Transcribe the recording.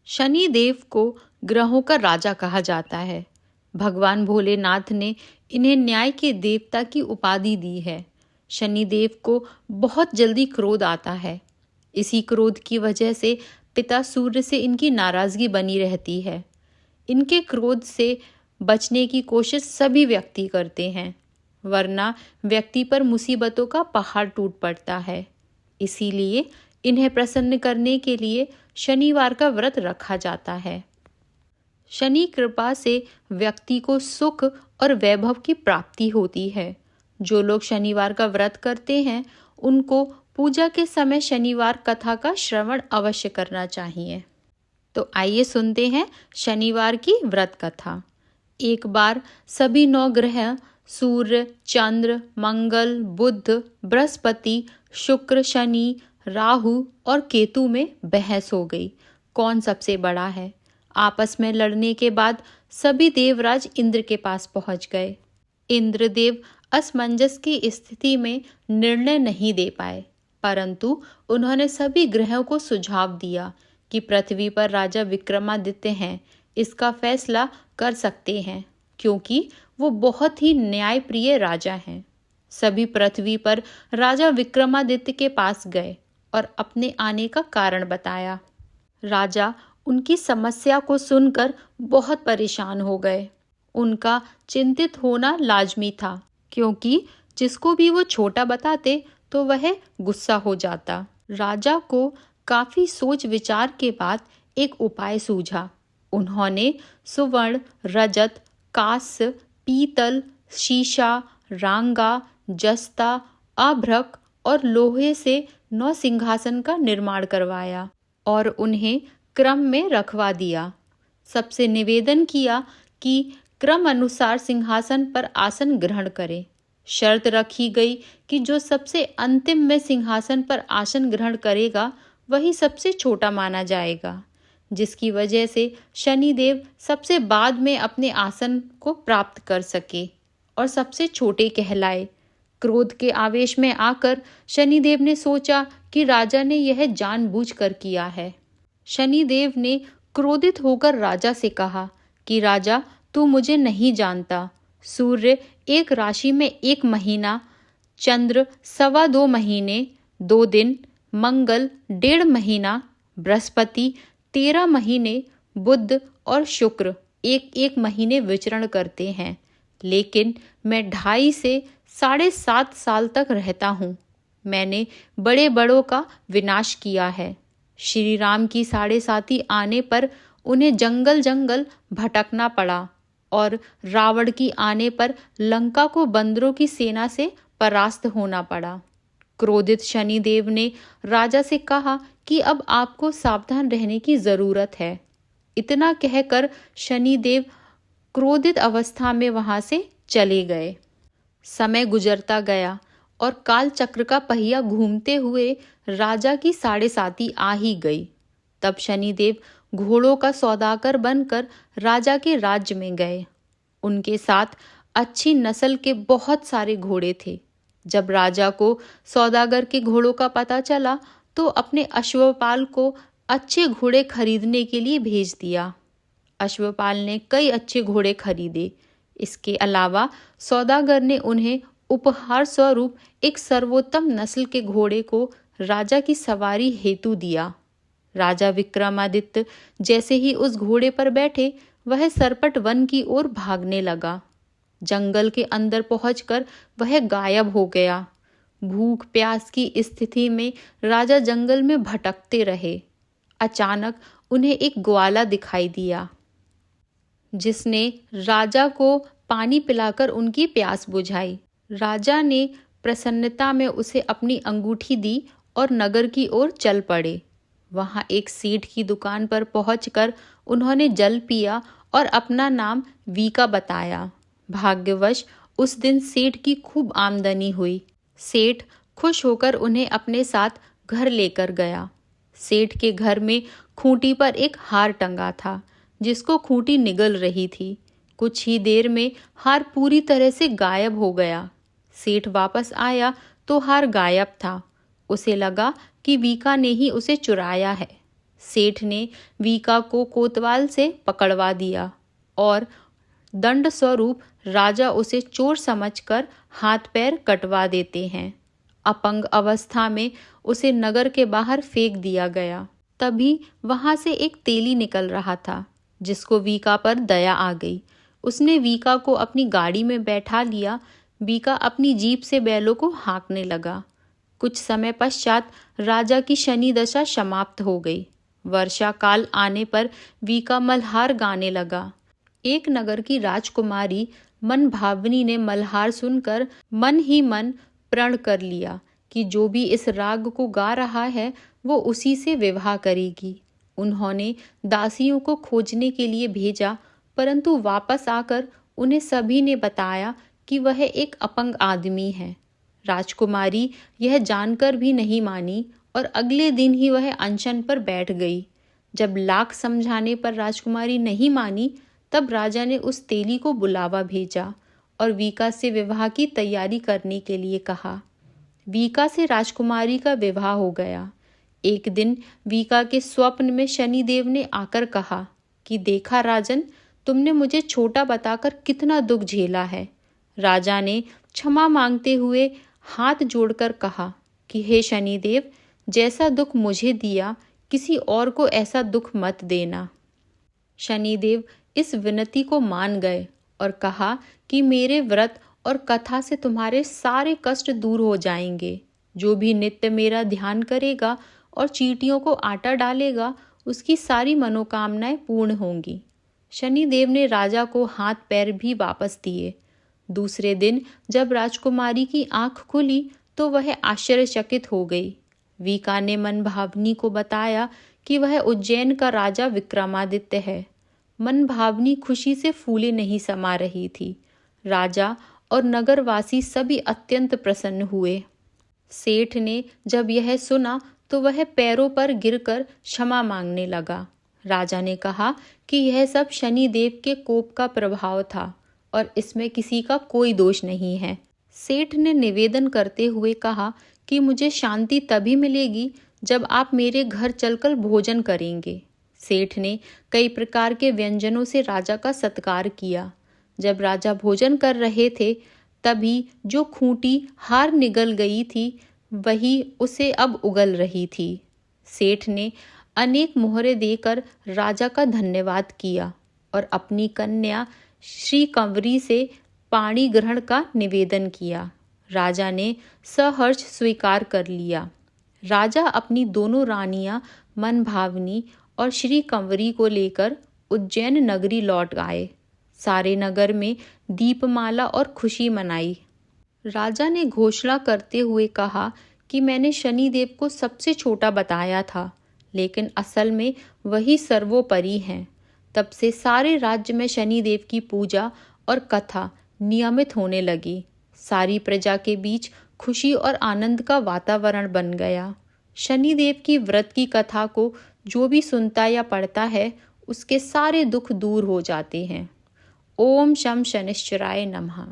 शनि देव को ग्रहों का राजा कहा जाता है। भगवान भोलेनाथ ने इन्हें न्याय के देवता की उपाधि दी है। शनि देव को बहुत जल्दी क्रोध आता है। इसी क्रोध की वजह से पिता सूर्य से इनकी नाराजगी बनी रहती है। इनके क्रोध से बचने की कोशिश सभी व्यक्ति करते हैं, वरना व्यक्ति पर मुसीबतों का पहाड़ टूट पड़ता है। इसीलिए इन्हें प्रसन्न करने के लिए शनिवार का व्रत रखा जाता है। शनि कृपा से व्यक्ति को सुख और वैभव की प्राप्ति होती है। जो लोग शनिवार का व्रत करते हैं उनको पूजा के समय शनिवार कथा का श्रवण अवश्य करना चाहिए। तो आइए सुनते हैं शनिवार की व्रत कथा। एक बार सभी 9 ग्रह सूर्य, चंद्र, मंगल, बुध, बृहस्पति, शुक्र, शनि, राहु और केतु में बहस हो गई, कौन सबसे बड़ा है। आपस में लड़ने के बाद सभी देवराज इंद्र के पास पहुंच गए। इंद्रदेव असमंजस की स्थिति में निर्णय नहीं दे पाए, परंतु उन्होंने सभी ग्रहों को सुझाव दिया कि पृथ्वी पर राजा विक्रमादित्य हैं, इसका फैसला कर सकते हैं, क्योंकि वो बहुत ही न्यायप्रिय राजा हैं। सभी पृथ्वी पर राजा विक्रमादित्य के पास गए और अपने आने का कारण बताया। राजा उनकी समस्या को सुनकर बहुत परेशान हो गए। उनका चिंतित होना लाजमी था, क्योंकि जिसको भी वो छोटा बताते तो वह गुस्सा हो जाता। राजा को काफी सोच विचार के बाद एक उपाय सूझा। उन्होंने सुवर्ण, रजत, कांस्य, पीतल, शीशा, रांगा, जस्ता, आभ्रक और लोहे से 9 सिंहासन का निर्माण करवाया और उन्हें क्रम में रखवा दिया। सबसे निवेदन किया कि क्रम अनुसार सिंहासन पर आसन ग्रहण करें। शर्त रखी गई कि जो सबसे अंतिम में सिंहासन पर आसन ग्रहण करेगा वही सबसे छोटा माना जाएगा, जिसकी वजह से शनिदेव सबसे बाद में अपने आसन को प्राप्त कर सके और सबसे छोटे कहलाए। क्रोध के आवेश में आकर शनिदेव ने सोचा कि राजा ने यह जानबूझकर किया है। शनिदेव ने क्रोधित होकर राजा से कहा कि राजा, तू मुझे नहीं जानता। सूर्य एक राशि में 1 महीना, चंद्र 2.25 महीने 2 दिन, मंगल 1.5 महीना, बृहस्पति 13 महीने, बुध और शुक्र 1-1 महीने विचरण करते हैं, लेकिन मैं 2.5 से 7.5 साल तक रहता हूँ। मैंने बड़े बड़ों का विनाश किया है। श्री राम की 7.5 आने पर उन्हें जंगल जंगल भटकना पड़ा और रावण की आने पर लंका को बंदरों की सेना से परास्त होना पड़ा। क्रोधित शनिदेव ने राजा से कहा कि अब आपको सावधान रहने की जरूरत है। इतना कहकर शनिदेव क्रोधित अवस्था में वहां से चले गए। समय गुजरता गया और काल चक्र का पहिया घूमते हुए राजा की 7.5 आ ही गई। तब शनिदेव घोड़ों का सौदागर बनकर राजा के राज्य में गए। उनके साथ अच्छी नस्ल के बहुत सारे घोड़े थे। जब राजा को सौदागर के घोड़ों का पता चला तो अपने अश्वपाल को अच्छे घोड़े खरीदने के लिए भेज दिया। अश्वपाल ने कई अच्छे घोड़े खरीदे। इसके अलावा सौदागर ने उन्हें उपहार स्वरूप एक सर्वोत्तम नस्ल के घोड़े को राजा की सवारी हेतु दिया। राजा विक्रमादित्य जैसे ही उस घोड़े पर बैठे वह सरपट वन की ओर भागने लगा। जंगल के अंदर पहुंचकर वह गायब हो गया। भूख प्यास की स्थिति में राजा जंगल में भटकते रहे। अचानक उन्हें एक ग्वाला दिखाई दिया, जिसने राजा को पानी पिलाकर उनकी प्यास बुझाई। राजा ने प्रसन्नता में उसे अपनी अंगूठी दी और नगर की ओर चल पड़े। वहां एक सेठ की दुकान पर पहुंचकर उन्होंने जल पिया और अपना नाम वीका बताया। भाग्यवश उस दिन सेठ की खूब आमदनी हुई। सेठ खुश होकर उन्हें अपने साथ घर लेकर गया। सेठ के घर में खूंटी पर एक हार टंगा था, जिसको खूंटी निगल रही थी। कुछ ही देर में हार पूरी तरह से गायब हो गया। सेठ वापस आया तो हार गायब था। उसे लगा कि वीका ने ही उसे चुराया है। सेठ ने वीका को कोतवाल से पकड़वा दिया और दंड स्वरूप राजा उसे चोर समझकर हाथ पैर कटवा देते हैं। अपंग अवस्था में उसे नगर के बाहर फेंक दिया गया। तभी वहां से एक तेली निकल रहा था, जिसको वीका पर दया आ गई। उसने वीका को अपनी गाड़ी में बैठा लिया। वीका अपनी जीप से बैलों को हाँकने लगा। कुछ समय पश्चात राजा की शनि दशा समाप्त हो गई। वर्षा काल आने पर वीका मल्हार गाने लगा। एक नगर की राजकुमारी मनभावनी ने मल्हार सुनकर मन ही मन प्रण कर लिया कि जो भी इस राग को गा रहा है वो उसी से विवाह करेगी। उन्होंने दासियों को खोजने के लिए भेजा, परंतु वापस आकर उन्हें सभी ने बताया कि वह एक अपंग आदमी है। राजकुमारी यह जानकर भी नहीं मानी और अगले दिन ही वह अनशन पर बैठ गई। जब लाख समझाने पर राजकुमारी नहीं मानी, तब राजा ने उस तेली को बुलावा भेजा और वीका से विवाह की तैयारी करने के लिए कहा। वीका से राजकुमारी का विवाह हो गया। एक दिन वीका के स्वप्न में शनिदेव ने आकर कहा कि देखा राजन, तुमने मुझे छोटा बताकर कितना दुख झेला है। राजा ने क्षमा मांगते हुए हाथ जोड़कर कहा कि हे शनिदेव, जैसा दुख मुझे दिया किसी और को ऐसा दुख मत देना। शनिदेव इस विनती को मान गए और कहा कि मेरे व्रत और कथा से तुम्हारे सारे कष्ट दूर हो जाएंगे। जो भी नित्य मेरा ध्यान करेगा और चींटियों को आटा डालेगा, उसकी सारी मनोकामनाएं पूर्ण होंगी। शनिदेव ने राजा को हाथ पैर भी वापस दिए। दूसरे दिन जब राजकुमारी की आंख खुली तो वह आश्चर्यचकित हो गई। वीका ने मनभावनी को बताया कि वह उज्जैन का राजा विक्रमादित्य है। मनभावनी खुशी से फूले नहीं समा रही थी। राजा और नगरवासी सभी अत्यंत प्रसन्न हुए। सेठ ने जब यह सुना तो वह पैरों पर गिरकर क्षमा मांगने लगा। राजा ने कहा कि यह सब शनिदेव के कोप का प्रभाव था और इसमें किसी का कोई दोष नहीं है। सेठ ने निवेदन करते हुए कहा कि मुझे शांति तभी मिलेगी जब आप मेरे घर चलकर भोजन करेंगे। सेठ ने कई प्रकार के व्यंजनों से राजा का सत्कार किया। जब राजा भोजन कर रहे थे तभी जो खूंटी हार निगल गई थी वही उसे अब उगल रही थी। सेठ ने अनेक मोहरे देकर राजा का धन्यवाद किया और अपनी कन्या श्री कंवरी से पाणी ग्रहण का निवेदन किया। राजा ने सहर्ष स्वीकार कर लिया। राजा अपनी दोनों रानियां मनभावनी और श्री कंवरी को लेकर उज्जैन नगरी लौट आए। सारे नगर में दीपमाला और खुशी मनाई। राजा ने घोषणा करते हुए कहा कि मैंने शनिदेव को सबसे छोटा बताया था, लेकिन असल में वही सर्वोपरि हैं। तब से सारे राज्य में शनिदेव की पूजा और कथा नियमित होने लगी। सारी प्रजा के बीच खुशी और आनंद का वातावरण बन गया। शनिदेव की व्रत की कथा को जो भी सुनता या पढ़ता है उसके सारे दुख दूर हो जाते हैं। ओम शम शनिश्चराय नमः।